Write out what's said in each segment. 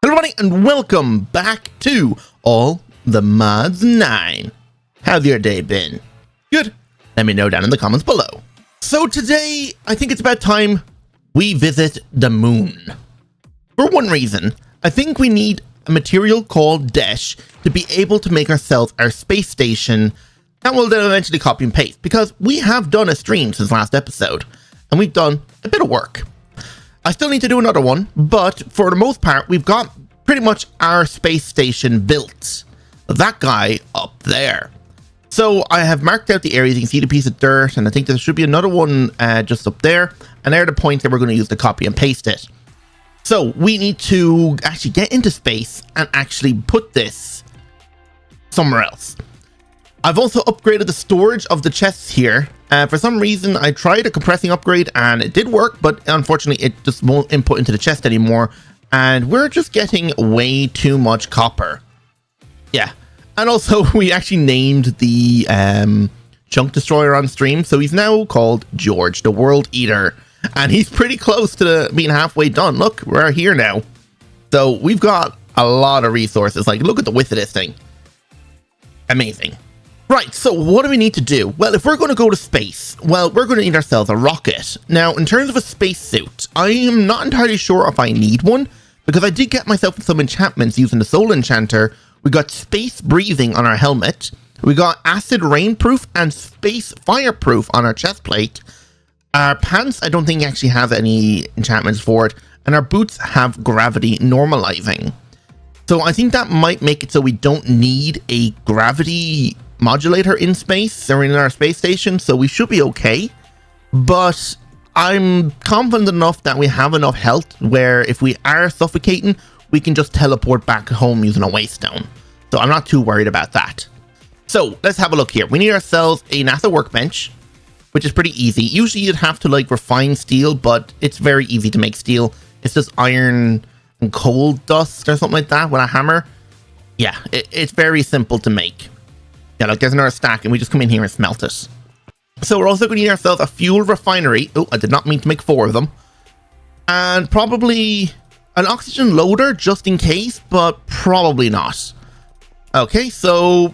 Hello everybody and welcome back to All the Mods 9. How's your day been? Good? Let me know down in the comments below. So today, I think it's about time we visit the moon. For one reason, I think we need a material called Desh to be able to make ourselves our space station that we'll then eventually copy and paste, because we have done a stream since last episode and we've done a bit of work. I still need to do another one, but for the most part, we've got pretty much our space station built. That guy up there. So I have marked out the areas. You can see the piece of dirt, and I think there should be another one just up there. And they're the points that we're going to use to copy and paste it. So we need to actually get into space and actually put this somewhere else. I've also upgraded the storage of the chests here. For some reason, I tried a compressing upgrade and it did work, but unfortunately, it just won't input into the chest anymore. And we're just getting way too much copper. Yeah. And also, we actually named the chunk destroyer on stream. So he's now called George, the World Eater. And he's pretty close to being halfway done. Look, we're here now. So we've got a lot of resources. Like, look at the width of this thing. Amazing. Right, so what do we need to do? Well, if we're going to go to space, well, we're going to need ourselves a rocket. Now, in terms of a spacesuit, I am not entirely sure if I need one, because I did get myself some enchantments using the soul enchanter. We got space breathing on our helmet. We got acid rainproof and space fireproof on our chest plate. Our pants, I don't think actually have any enchantments for it. And our boots have gravity normalizing. So I think that might make it so we don't need a gravity modulator in space or in our space station, so we should be okay. But I'm confident enough that we have enough health where if we are suffocating, we can just teleport back home using a waystone. So I'm not too worried about that. So let's have a look here. We need ourselves a NASA workbench, which is pretty easy. Usually you'd have to like refine steel, but it's very easy to make steel. It's just iron and coal dust or something like that with a hammer. Yeah, it's very simple to make. Yeah, like there's another stack and we just come in here and smelt it. So we're also going to need ourselves a fuel refinery. Oh, I did not mean to make 4 of them. And probably an oxygen loader just in case, but probably not. Okay, so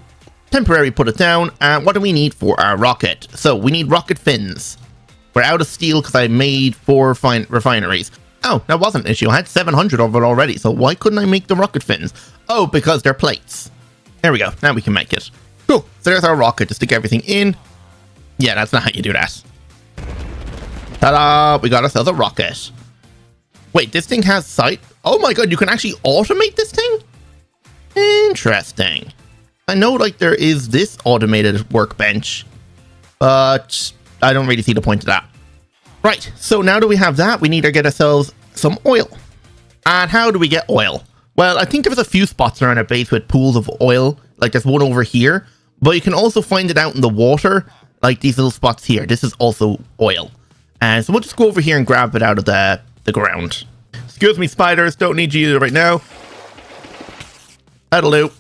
temporary put it down. And what do we need for our rocket? So we need rocket fins. We're out of steel because I made 4 refineries. Oh, that wasn't an issue. I had 700 of it already. So why couldn't I make the rocket fins? Oh, because they're plates. There we go. Now we can make it. Cool. So there's our rocket to stick everything in. Yeah, that's not how you do that. Ta-da! We got ourselves a rocket. Wait, this thing has sight? Oh my god, you can actually automate this thing? Interesting. I know like there is this automated workbench, but I don't really see the point of that. Right, so now that we have that, we need to get ourselves some oil. And how do we get oil? Well, I think there was a few spots around our base with pools of oil. Like there's one over here, but you can also find it out in the water, like these little spots here. This is also oil. And so we'll just go over here and grab it out of the ground. Excuse me, spiders, don't need you right now. That'll do.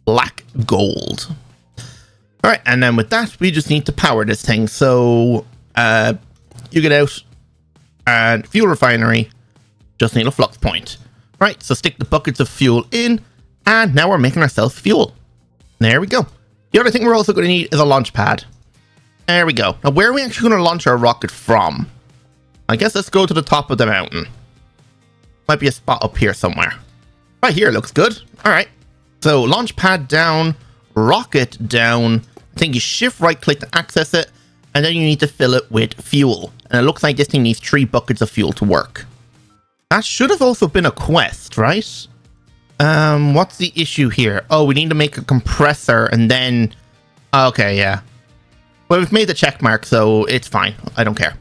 Black gold. All right, and then with that, we just need to power this thing. So you get out and fuel refinery, just need a flux point. Right, so stick the buckets of fuel in, and now we're making ourselves fuel. There we go. The other thing we're also going to need is a launch pad. There we go. Now, where are we actually going to launch our rocket from? I guess let's go to the top of the mountain. Might be a spot up here somewhere. Right here looks good. All right. So launch pad down, rocket down. I think you shift right click to access it, and then you need to fill it with fuel. And it looks like this thing needs 3 buckets of fuel to work. That should have also been a quest, right? What's the issue here? Oh, we need to make a compressor and then... Okay, yeah. Well, we've made the check mark, so it's fine. I don't care.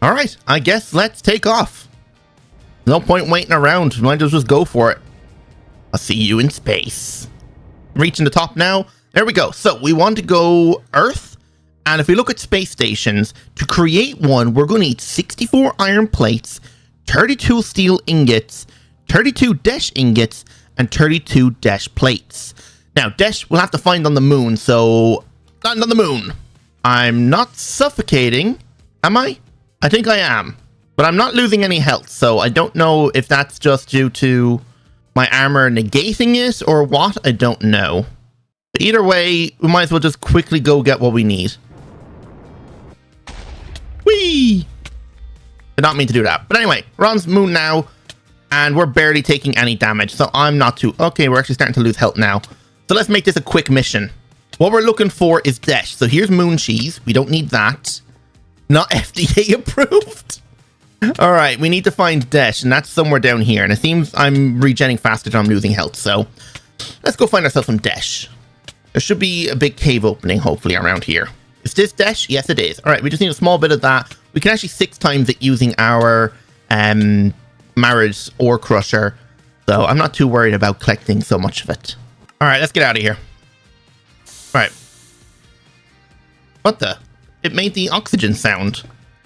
All right, I guess let's take off. No point waiting around. Might as well just go for it. I'll see you in space. Reaching the top now. There we go. So we want to go Earth. And if we look at space stations, to create one, we're going to need 64 iron plates, 32 steel ingots, 32 Desh ingots, and 32 Desh plates. Now, Desh we'll have to find on the moon, so... Not on the moon. I'm not suffocating, am I? I think I am. But I'm not losing any health, so I don't know if that's just due to my armor negating it or what, I don't know. But either way, we might as well just quickly go get what we need. Whee! Did not mean to do that. But anyway, we're on moon now, and we're barely taking any damage, so I'm not too... Okay, we're actually starting to lose health now. So let's make this a quick mission. What we're looking for is Desh. So here's moon cheese. We don't need that. Not FDA approved. All right, we need to find Desh, and that's somewhere down here. And it seems I'm regenerating faster than I'm losing health. So let's go find ourselves some Desh. There should be a big cave opening, hopefully, around here. Is this Desh? Yes, it is. All right, we just need a small bit of that. We can actually 6 times it using our Marriage Ore Crusher. So I'm not too worried about collecting so much of it. All right, let's get out of here. All right. What the? It made the oxygen sound.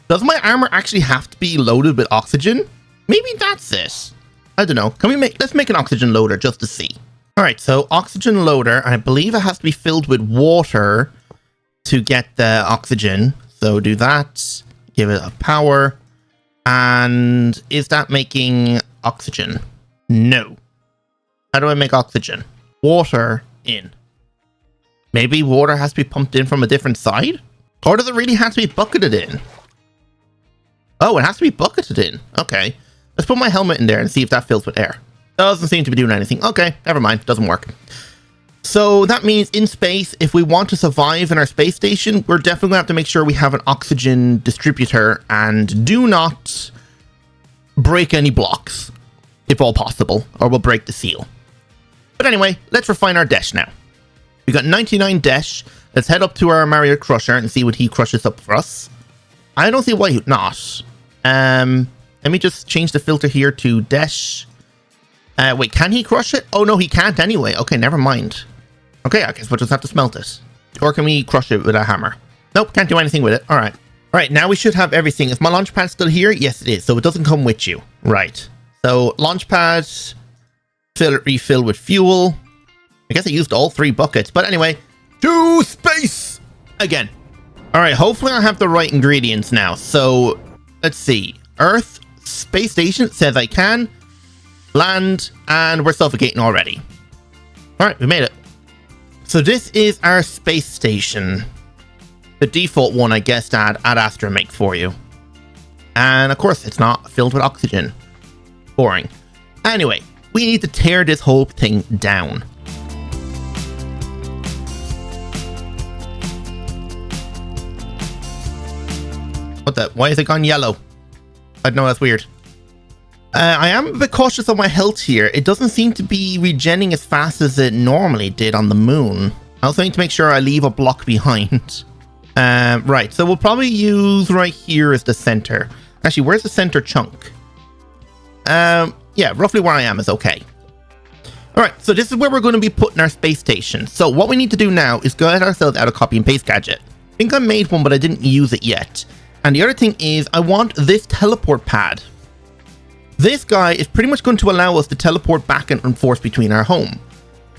Does my armor actually have to be loaded with oxygen? Maybe that's it. I don't know. Let's make an oxygen loader just to see. All right, so oxygen loader, and I believe it has to be filled with water to get the oxygen. So do that, give it a power. And is that making oxygen? No. How do I make oxygen? Water in. Maybe water has to be pumped in from a different side? Or does it really have to be bucketed in? Oh, it has to be bucketed in. Okay. Let's put my helmet in there and see if that fills with air. Doesn't seem to be doing anything. Okay, never mind. Doesn't work. So that means in space, if we want to survive in our space station, we're definitely going to have to make sure we have an oxygen distributor and do not break any blocks, if all possible, or we'll break the seal. But anyway, let's refine our Desh now. We got 99 Desh. Let's head up to our Mario Crusher and see what he crushes up for us. I don't see why he'd not. Let me just change the filter here to Desh. Wait, can he crush it? Oh, no, he can't anyway. Okay, never mind. Okay, I guess we'll just have to smelt it. Or can we crush it with a hammer? Nope, can't do anything with it. All right. All right, now we should have everything. Is my launch pad still here? Yes, it is. So it doesn't come with you. Right. So launch pad, refill with fuel. I guess I used all 3 buckets. But anyway, to space again. All right, hopefully I have the right ingredients now. So let's see. Earth, space station, says I can. Land, and we're suffocating already. All right, we made it. So this is our space station. The default one, I guess, that Ad Astra makes for you. And of course, it's not filled with oxygen. Boring. Anyway, we need to tear this whole thing down. What the? Why is it gone yellow? I don't know, that's weird. I am a bit cautious on my health here. It doesn't seem to be regenerating as fast as it normally did on the moon. I also need to make sure I leave a block behind. Right, so we'll probably use right here as the center. Actually, where's the center chunk? Yeah, roughly where I am is okay. All right, so this is where we're going to be putting our space station. So what we need to do now is get ourselves out of copy and paste gadget. I think I made one, but I didn't use it yet. And the other thing is I want this teleport pad. This guy is pretty much going to allow us to teleport back and forth between our home.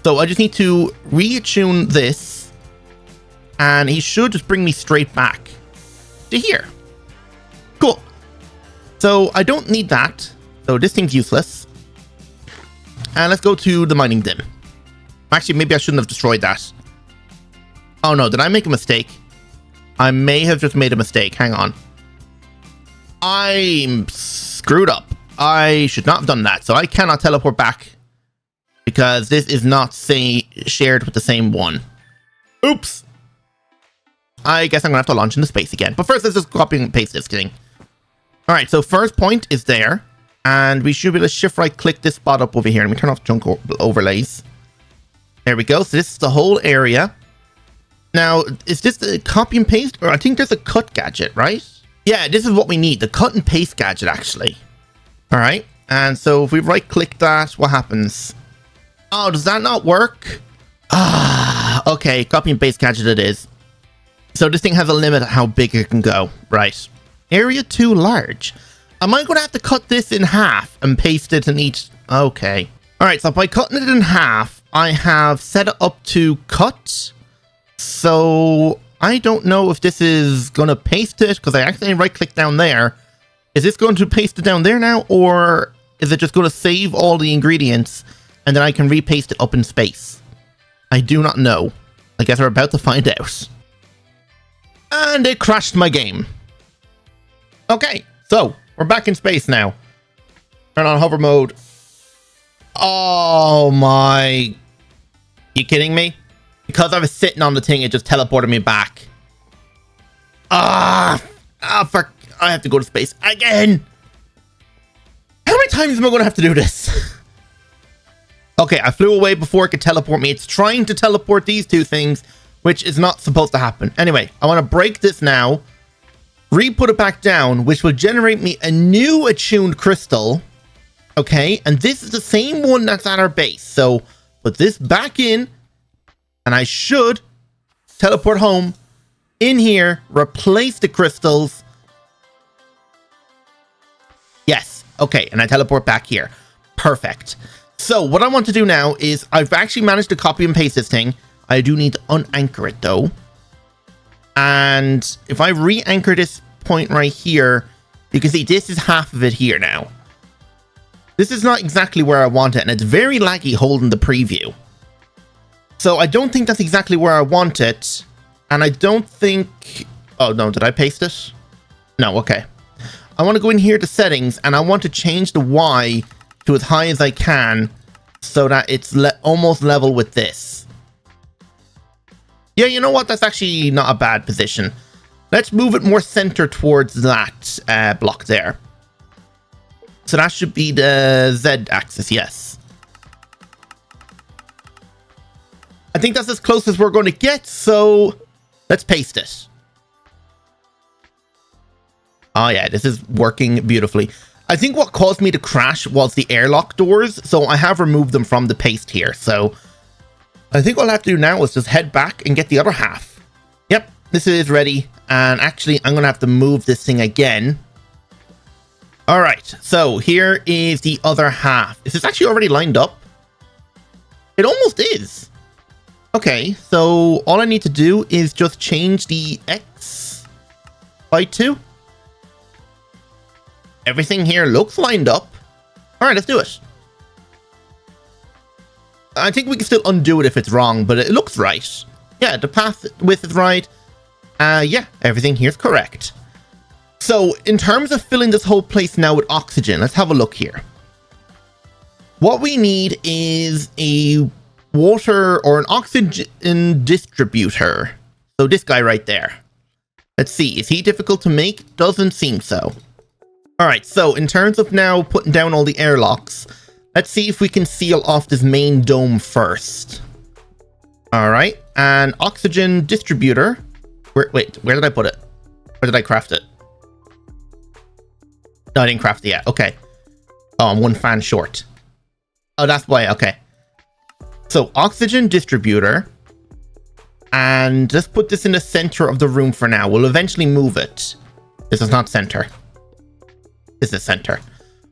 So I just need to reattune this, and he should just bring me straight back to here. Cool. So I don't need that. So this thing's useless. And let's go to the mining dim. Actually, maybe I shouldn't have destroyed that. Oh no, did I make a mistake? I may have just made a mistake. Hang on. I'm screwed up. I should not have done that. So I cannot teleport back because this is not shared with the same one. Oops. I guess I'm going to have to launch into space again. But first, let's just copy and paste this thing. All right, so first point is there. And we should be able to shift right click this spot up over here. Let me turn off junk overlays. There we go. So this is the whole area. Now, is this the copy and paste? Or I think there's a cut gadget, right? Yeah, this is what we need. The cut and paste gadget, actually. All right. And so if we right click that, what happens? Oh, does that not work? Ah, okay. Copy and paste gadget it is. So this thing has a limit of how big it can go. Right. Area too large. Am I going to have to cut this in half and paste it in each? Okay. All right. So by cutting it in half, I have set it up to cut. So I don't know if this is going to paste it because I accidentally right click down there. Is this going to paste it down there now, or Is it just going to save all the ingredients and then I can repaste it up in space? I do not know. I guess we're about to find out. And it crashed my game. Okay, so we're back in space now. Turn on hover mode. Oh my... You kidding me? Because I was sitting on the thing, it just teleported me back. I have to go to space again. How many times am I going to have to do this? Okay, I flew away before it could teleport me. It's trying to teleport these two things, which is not supposed to happen. Anyway, I want to break this now, re-put it back down, which will generate me a new attuned crystal. Okay, and this is the same one that's at our base. So put this back in, and I should teleport home in here, replace the crystals. Yes, okay, and I teleport back here. Perfect. So what I want to do now is I've actually managed to copy and paste this thing. I do need to unanchor it though. And if I re-anchor this point right here, you can see this is half of it here now. This is not exactly where I want it, and it's very laggy holding the preview. So I don't think that's exactly where I want it. And I don't think... Oh no, did I paste it? No, okay. I want to go in here to settings, and I want to change the Y to as high as I can so that it's almost level with this. Yeah, you know what? That's actually not a bad position. Let's move it more center towards that block there. So that should be the Z axis, yes. I think that's as close as we're going to get, so let's paste it. Oh yeah, this is working beautifully. I think what caused me to crash was the airlock doors, so I have removed them from the paste here. So I think what I'll have to do now is just head back and get the other half. Yep, this is ready. And actually, I'm going to have to move this thing again. All right, so here is the other half. Is this actually already lined up? It almost is. Okay, so all I need to do is just change the X by 2. Everything here looks lined up. All right, let's do it. I think we can still undo it if it's wrong, but it looks right. Yeah, the path width is right. Yeah, everything here's correct. So in terms of filling this whole place now with oxygen, let's have a look here. What we need is a water or an oxygen distributor. So this guy right there. Let's see, is he difficult to make? Doesn't seem so. All right, so in terms of now putting down all the airlocks, let's see if we can seal off this main dome first. All right, and oxygen distributor. Wait, where did I put it? Where did I craft it? No, I didn't craft it yet. Okay. Oh, I'm 1 fan short. Oh, that's why. Okay. So oxygen distributor. And let's put this in the center of the room for now. We'll eventually move it. This is not center. This is center.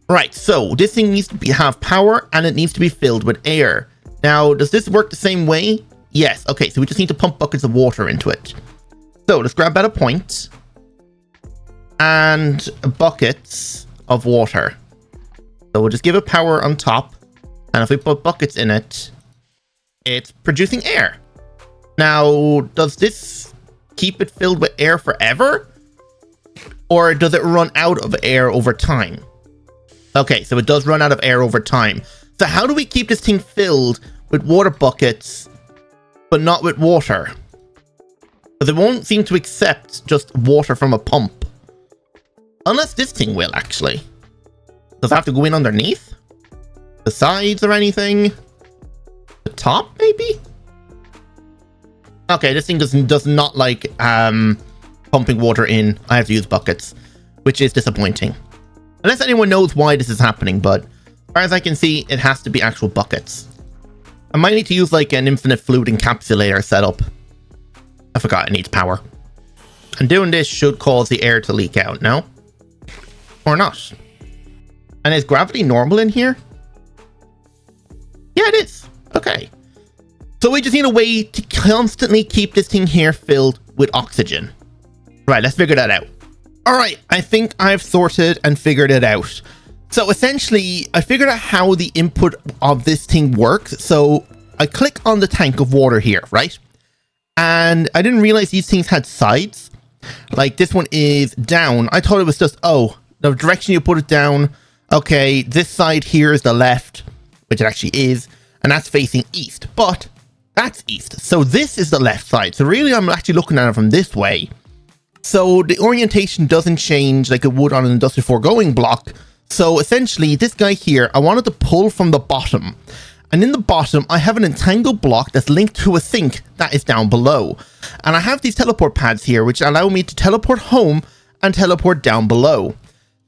Right, so this thing needs to have power and it needs to be filled with air. Now, does this work the same way? Yes. Okay, so we just need to pump buckets of water into it. So let's grab that a point. And buckets of water. So we'll just give it power on top. And if we put buckets in it, it's producing air. Now, does this keep it filled with air forever? Or does it run out of air over time? Okay, so it does run out of air over time. So how do we keep this thing filled with water buckets, but not with water? Because it won't seem to accept just water from a pump. Unless this thing will, actually. Does it have to go in underneath? The sides or anything? The top, maybe? Okay, this thing does not like pumping water in. I have to use buckets, which is disappointing. Unless anyone knows why this is happening, but as far as I can see, it has to be actual buckets. I might need to use like an infinite fluid encapsulator setup. I forgot it needs power. And doing this should cause the air to leak out, no? Or not? And is gravity normal in here? Yeah, it is. Okay. So we just need a way to constantly keep this thing here filled with oxygen. Right, let's figure that out. All right, I think I've sorted and figured it out. So essentially, I figured out how the input of this thing works. So I click on the tank of water here, right? And I didn't realize these things had sides. Like this one is down. I thought it was just, oh, the direction you put it down. Okay, this side here is the left, which it actually is. And that's facing east, but that's east. So this is the left side. So really, I'm actually looking at it from this way. So the orientation doesn't change like it would on an industrial foregoing block. So essentially, this guy here, I wanted to pull from the bottom. And in the bottom, I have an entangled block that's linked to a sink that is down below. And I have these teleport pads here, which allow me to teleport home and teleport down below.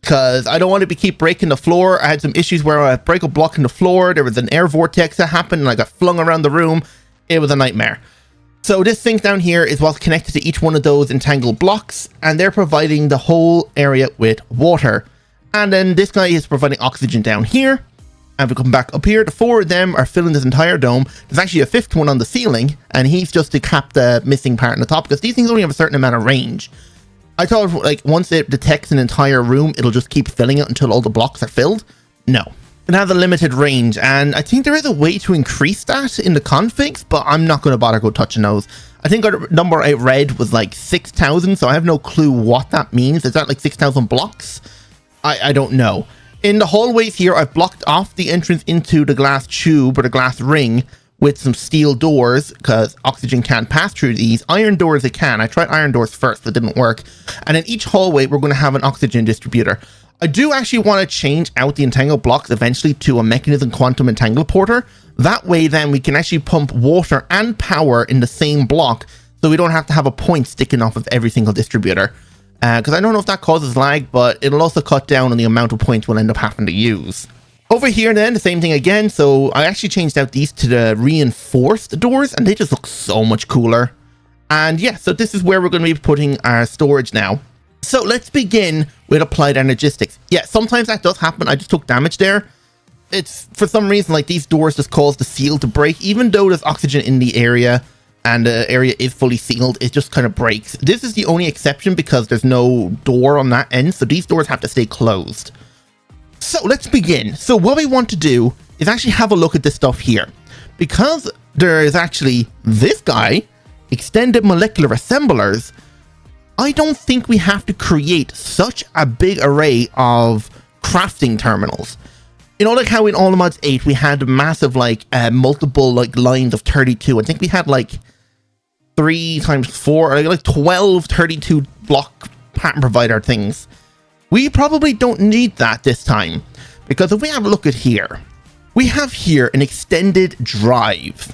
Because I don't want to keep breaking the floor. I had some issues where I break a block in the floor. There was an air vortex that happened and I got flung around the room. It was a nightmare. So this sink down here is what's connected to each one of those entangled blocks. And they're providing the whole area with water. And then this guy is providing oxygen down here. And if we come back up here, the four of them are filling this entire dome. There's actually a fifth one on the ceiling, and he's just to cap the missing part on the top, because these things only have a certain amount of range. I thought, like, once it detects an entire room, it'll just keep filling it until all the blocks are filled. No. It has a limited range, and I think there is a way to increase that in the configs, but I'm not going to bother go touching those. I think our number I read was like 6,000, so I have no clue what that means. Is that like 6,000 blocks? I don't know. In the hallways here, I've blocked off the entrance into the glass tube or the glass ring with some steel doors because oxygen can't pass through these. Iron doors it can. I tried iron doors first, but it didn't work. And in each hallway, we're going to have an oxygen distributor. I do actually want to change out the entangled blocks eventually to a mechanism quantum entangle porter. That way, then we can actually pump water and power in the same block, so we don't have to have a point sticking off of every single distributor. Because I don't know if that causes lag, but it'll also cut down on the amount of points we'll end up having to use. Over here then, the same thing again. So I actually changed out these to the reinforced doors, and they just look so much cooler. And yeah, so this is where we're going to be putting our storage now. So let's begin with applied energistics. Yeah, sometimes that does happen. I just took damage there. It's for some reason like these doors just cause the seal to break, even though there's oxygen in the area. And the area is fully sealed, it just kind of breaks. This is the only exception because there's no door on that end, so these doors have to stay closed. So let's begin. So what we want to do is actually have a look at this stuff here. Because there is actually this guy, extended molecular assemblers, I don't think we have to create such a big array of crafting terminals. You know, like how in Automods 8 we had massive like multiple like lines of 32. I think we had like 3 times 4, like 12 32 block pattern provider things. We probably don't need that this time, because if we have a look at here, we have here an extended drive.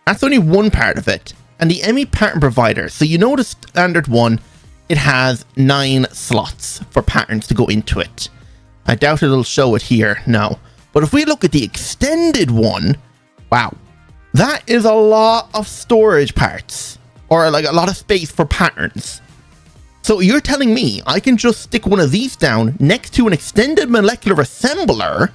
That's only one part of it. And the ME pattern provider, so you know the standard one, it has 9 slots for patterns to go into it. I doubt it'll show it here, no. But if we look at the extended one, wow, that is a lot of storage parts, or like a lot of space for patterns. So you're telling me I can just stick one of these down next to an extended molecular assembler,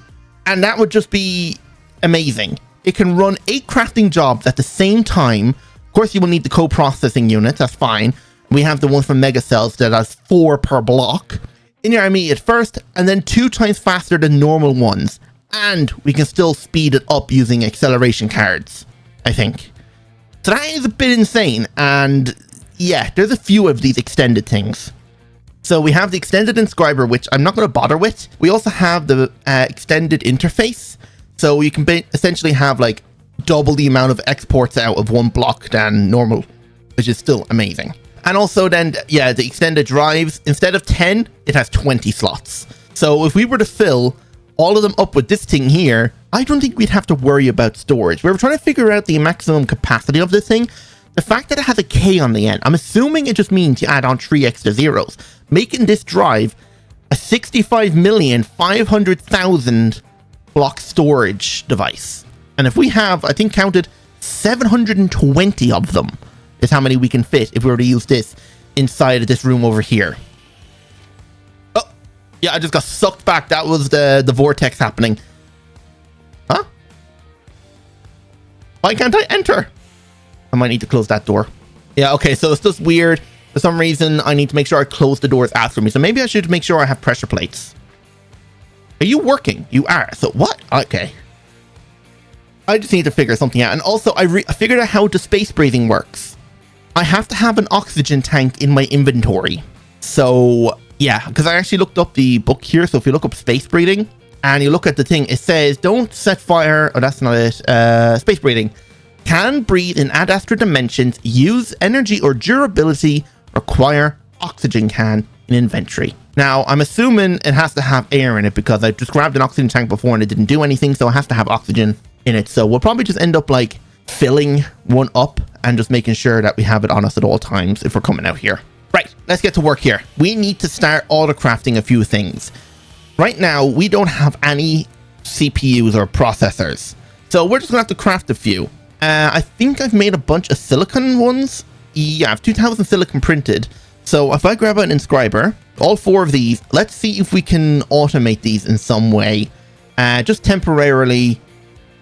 and that would just be amazing. It can run 8 crafting jobs at the same time. Of course, you will need the co-processing unit, that's fine. We have the one from Megacells that has 4 per block. In your army at first, and then 2 times faster than normal ones. And we can still speed it up using acceleration cards, I think. So that is a bit insane, and yeah, there's a few of these extended things. So we have the extended inscriber, which I'm not going to bother with. We also have the extended interface, so you can essentially have like double the amount of exports out of one block than normal, which is still amazing. And also then, yeah, the extended drives, instead of 10, it has 20 slots. So if we were to fill all of them up with this thing here, I don't think we'd have to worry about storage. We were trying to figure out the maximum capacity of this thing. The fact that it has a K on the end, I'm assuming it just means you add on 3 extra zeros, making this drive a 65,500,000 block storage device. And if we have, I think counted 720 of them is how many we can fit if we were to use this inside of this room over here. Oh, yeah, I just got sucked back. That was the vortex happening. Huh? Why can't I enter? I might need to close that door. Yeah, okay, so it's just weird. For some reason, I need to make sure I close the doors after me. So maybe I should make sure I have pressure plates. Are you working? You are. So what? Okay. I just need to figure something out. And also, I figured out how the space breathing works. I have to have an oxygen tank in my inventory. So, yeah, because I actually looked up the book here. So if you look up space breathing and you look at the thing, it says, don't set fire. Oh, that's not it. Space breathing. Can breathe in ad astra dimensions, use energy or durability, require oxygen can in inventory. Now, I'm assuming it has to have air in it because I just grabbed an oxygen tank before and it didn't do anything. So it has to have oxygen in it. So we'll probably just end up like filling one up and just making sure that we have it on us at all times if we're coming out here. Right, let's get to work here. We need to start autocrafting a few things. Right now, we don't have any CPUs or processors. So we're just gonna have to craft a few. I think I've made a bunch of silicon ones. Yeah, I have 2000 silicon printed. So if I grab an inscriber, all 4 of these, let's see if we can automate these in some way. Just temporarily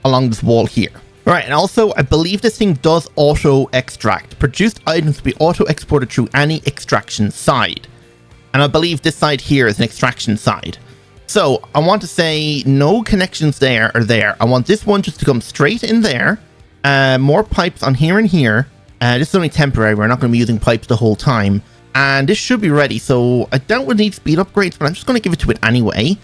along this wall here. Right, and also I believe this thing does auto extract. Produced items will be auto exported through any extraction side. And I believe this side here is an extraction side. So I want to say no connections there or there. I want this one just to come straight in there. More pipes on here and here. This is only temporary. We're not going to be using pipes the whole time. And this should be ready. So I don't really need speed upgrades, but I'm just going to give it to it anyway.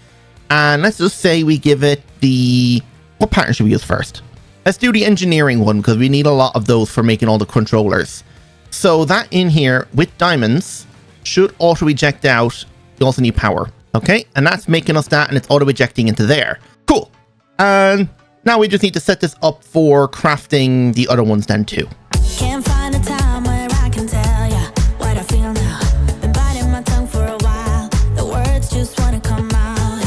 And let's just say we give it the... What pattern should we use first? Let's do the engineering one because we need a lot of those for making all the controllers. So that in here with diamonds should auto eject out. You also need power. Okay, and that's making us that, and it's auto ejecting into there. Cool. And now we just need to set this up for crafting the other ones then too. Can't find a time where I can tell ya what I feel now. Been biting my tongue for a while. The words just wanna come out.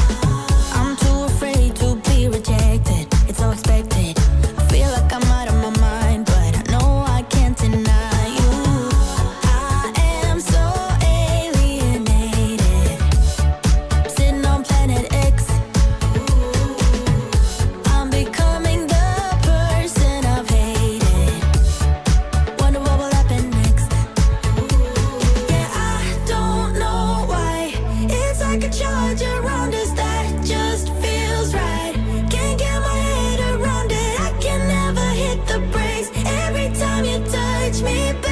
I'm too afraid to be rejected. It's so expected. I feel like I'm out of my mind, but I know I can't deny you. I am so alienated. Sitting on planet X. I'm becoming the person I've hated. Wonder what will happen next. Yeah, I don't know why. It's like a charge around us that just feels right. Can't get my head around it. I can never hit the brakes. Every time you touch me, babe,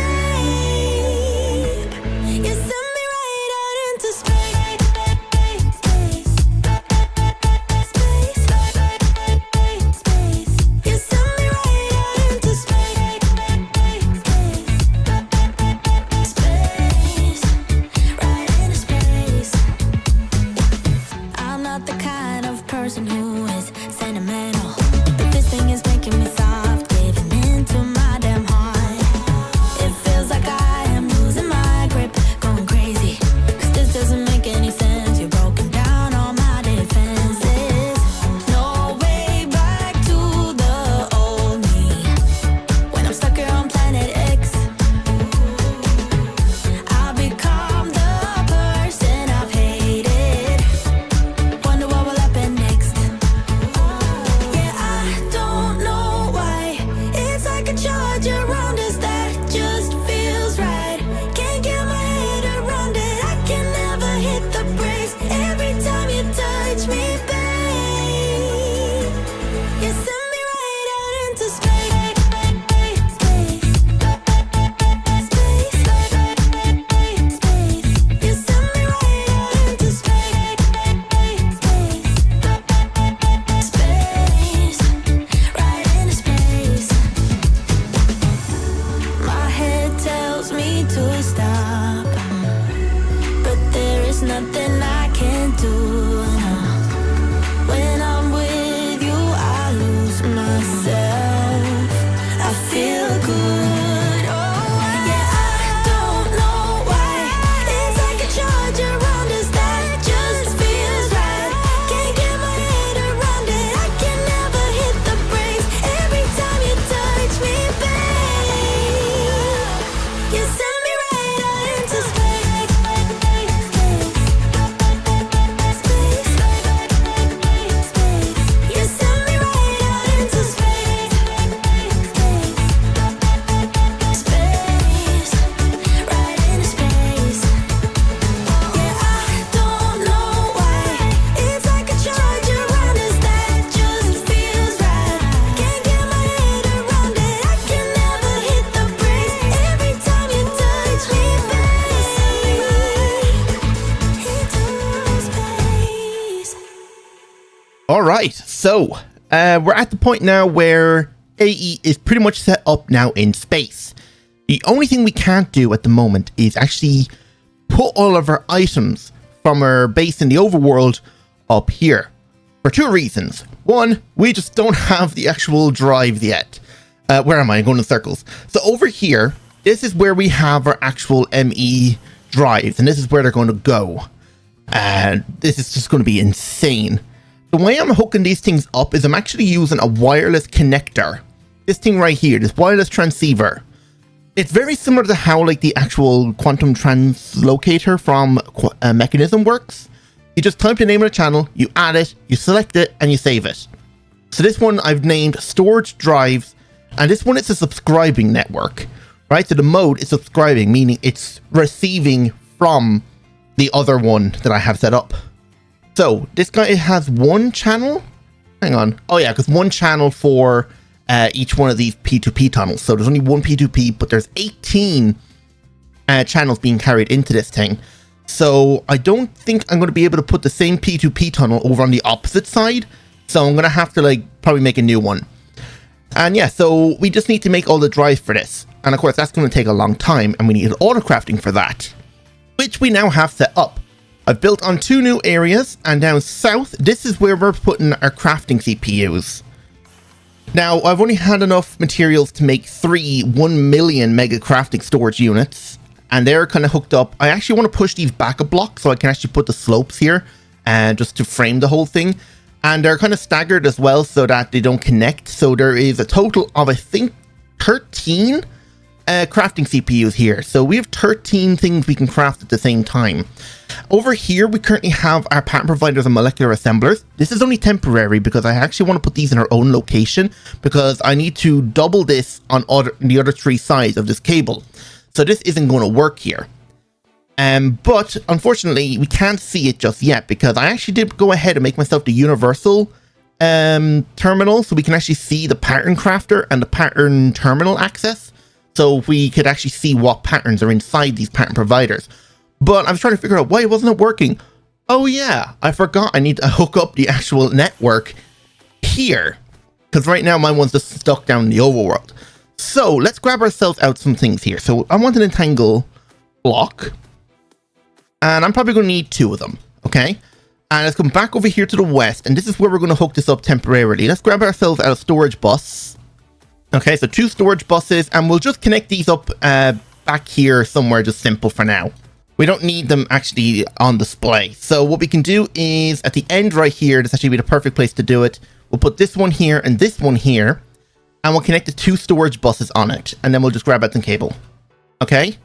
you send me right out into space. You send me right out into space. Right into space. I'm not the kind of person who is sentimental, but this thing is making me soft, giving into my damn heart. It feels like I am losing my grip, going crazy, 'cause this doesn't make any sense. You're broken down all my defenses. No way back to the old me when I'm stuck here on planet X. I'll become the person I've hated. Wonder what will happen next. Yeah, I don't know why. It's like a charge around us that just feels right. Can't get my head around it. I can never hit the brakes. Every time you touch me, babe, you send me right out into space. You send me right out into space. Right into space. My head tells me to stop, but there is nothing I can do. No. When I'm with you, I lose myself. All right, so we're at the point now where AE is pretty much set up now in space. The only thing we can't do at the moment is actually put all of our items from our base in the overworld up here for two reasons. One, we just don't have the actual drive yet. Where am I? I'm going in circles. So over here, this is where we have our actual ME drives, and this is where they're going to go. And this is just going to be insane. The way I'm hooking these things up is I'm actually using a wireless connector. This thing right here, this wireless transceiver. It's very similar to how like the actual quantum translocator from Mechanism works. You just type the name of the channel, you add it, you select it, and you save it. So this one I've named storage drives, and this one is a subscribing network, right? So the mode is subscribing, meaning it's receiving from the other one that I have set up. So this guy has one channel. Hang on. Oh yeah, because one channel for each one of these P2P tunnels. So there's only one P2P, but there's 18 channels being carried into this thing. So I don't think I'm going to be able to put the same P2P tunnel over on the opposite side. So I'm going to have to like probably make a new one. And yeah, so we just need to make all the drives for this. And of course, that's going to take a long time, and we need Autocrafting for that, which we now have set up. I've built on 2 new areas, and down south, this is where we're putting our crafting CPUs. Now, I've only had enough materials to make 3 1 million mega crafting storage units, and they're kind of hooked up. I actually want to push these back a block so I can actually put the slopes here, and just to frame the whole thing. And they're kind of staggered as well so that they don't connect. So there is a total of, I think, 13 crafting CPUs here. So we have 13 things we can craft at the same time. Over here, we currently have our pattern providers and molecular assemblers. This is only temporary because I actually want to put these in our own location because I need to double this on the other 3 sides of this cable. So this isn't going to work here. But unfortunately, we can't see it just yet because I actually did go ahead and make myself the universal terminal so we can actually see the pattern crafter and the pattern terminal access. So we could actually see what patterns are inside these pattern providers. But I was trying to figure out why wasn't it working. Oh yeah, I forgot I need to hook up the actual network here. Because right now my one's just stuck down in the overworld. So let's grab ourselves out some things here. So I want an entangle block. And I'm probably going to need 2 of them, okay? And let's come back over here to the west, and this is where we're going to hook this up temporarily. Let's grab ourselves out a storage bus. Okay, so 2 storage buses, and we'll just connect these up back here somewhere, just simple for now. We don't need them actually on display. So what we can do is, at the end right here, this actually be the perfect place to do it. We'll put this one here and this one here, and we'll connect the 2 storage buses on it, and then we'll just grab out the cable, okay?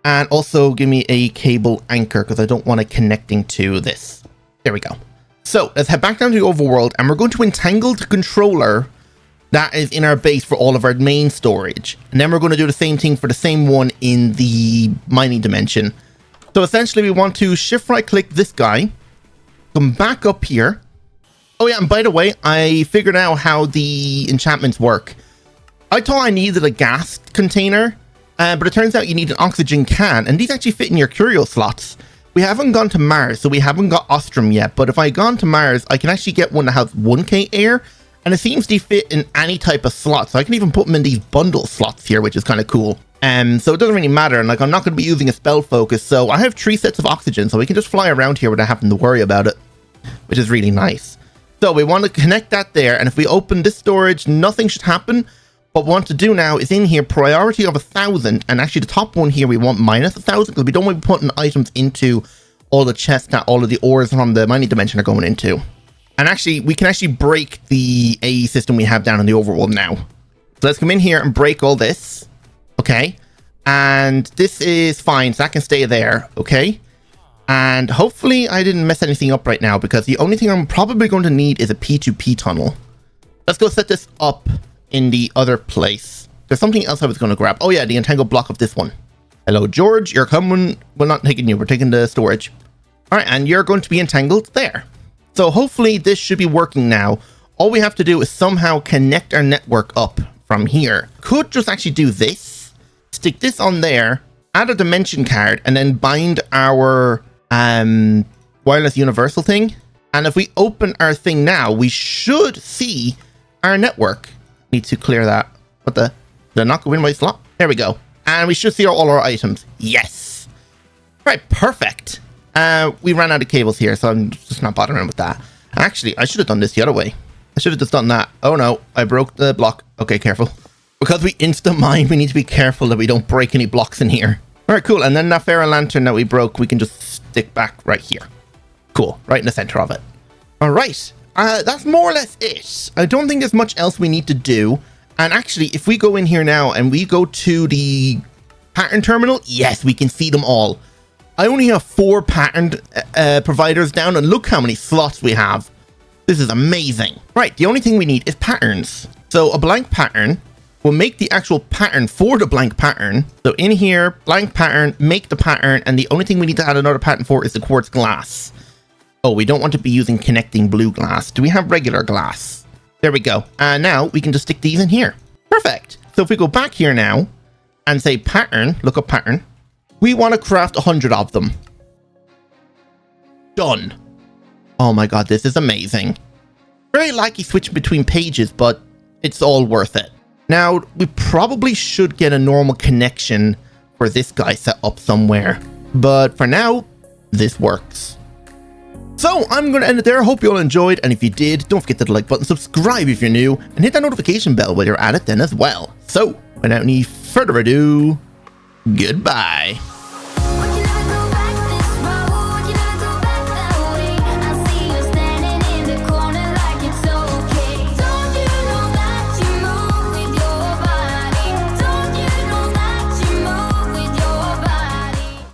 And also give me a cable anchor because I don't want it connecting to this. There we go. So let's head back down to the overworld, and we're going to entangle the controller that is in our base for all of our main storage. And then we're going to do the same thing for the same one in the mining dimension. So essentially we want to shift right click this guy, come back up here. Oh yeah, and by the way, I figured out how the enchantments work. I thought I needed a gas container. But it turns out you need an oxygen can, and these actually fit in your curio slots. We haven't gone to Mars, so we haven't got Ostrom yet, but if I gone to Mars, I can actually get one that has 1k air, and it seems to fit in any type of slot, so I can even put them in these bundle slots here, which is kind of cool. So it doesn't really matter, and like I'm not going to be using a spell focus, so I have 3 sets of oxygen, so we can just fly around here without having to worry about it, which is really nice. So we want to connect that there, and if we open this storage, nothing should happen. What we want to do now is in here priority of 1,000, and actually the top one here we want minus 1,000 because we don't want to be putting items into all the chests that all of the ores from the mining dimension are going into. And actually we can actually break the AE system we have down in the overworld now. So let's come in here and break all this, okay? And this is fine, so that can stay there, okay? And hopefully I didn't mess anything up right now because the only thing I'm probably going to need is a P2P tunnel. Let's go set this up in the other place. There's something else I was going to grab. Oh yeah, the entangled block of this one. Hello, George. You're coming. We're not taking you. We're taking the storage. All right, and you're going to be entangled there. So hopefully this should be working now. All we have to do is somehow connect our network up from here. Could just actually do this. Stick this on there. Add a dimension card and then bind our wireless universal thing. And if we open our thing now, we should see our network. Need to clear that. What the? Did I not go in my slot? There we go. And we should see all our items. Yes. Right, perfect. We ran out of cables here, so I'm just not bothering with that. Actually, I should have done this the other way. I should have just done that. Oh no, I broke the block. Okay, careful. Because we insta-mine, we need to be careful that we don't break any blocks in here. All right, cool. And then that ferro lantern that we broke, we can just stick back right here. Cool, right in the center of it. All right, that's more or less it. I don't think there's much else we need to do. And actually, if we go in here now and we go to the pattern terminal, yes, we can see them all. I only have 4 pattern providers down, and look how many slots we have. This is amazing. Right, the only thing we need is patterns. So a blank pattern will make the actual pattern for the blank pattern. So in here, blank pattern, make the pattern, and the only thing we need to add another pattern for is the quartz glass. Oh, we don't want to be using connecting blue glass. Do we have regular glass? There we go. And now we can just stick these in here. Perfect. So if we go back here now and say pattern, look up pattern, we want to craft 100 of them. Done. Oh my god, this is amazing. Very likely switching between pages, but it's all worth it. Now, we probably should get a normal connection for this guy set up somewhere. But for now, this works. So I'm going to end it there. Hope you all enjoyed. And if you did, don't forget to hit the like button, subscribe if you're new, and hit that notification bell while you're at it then as well. So without any further ado, goodbye.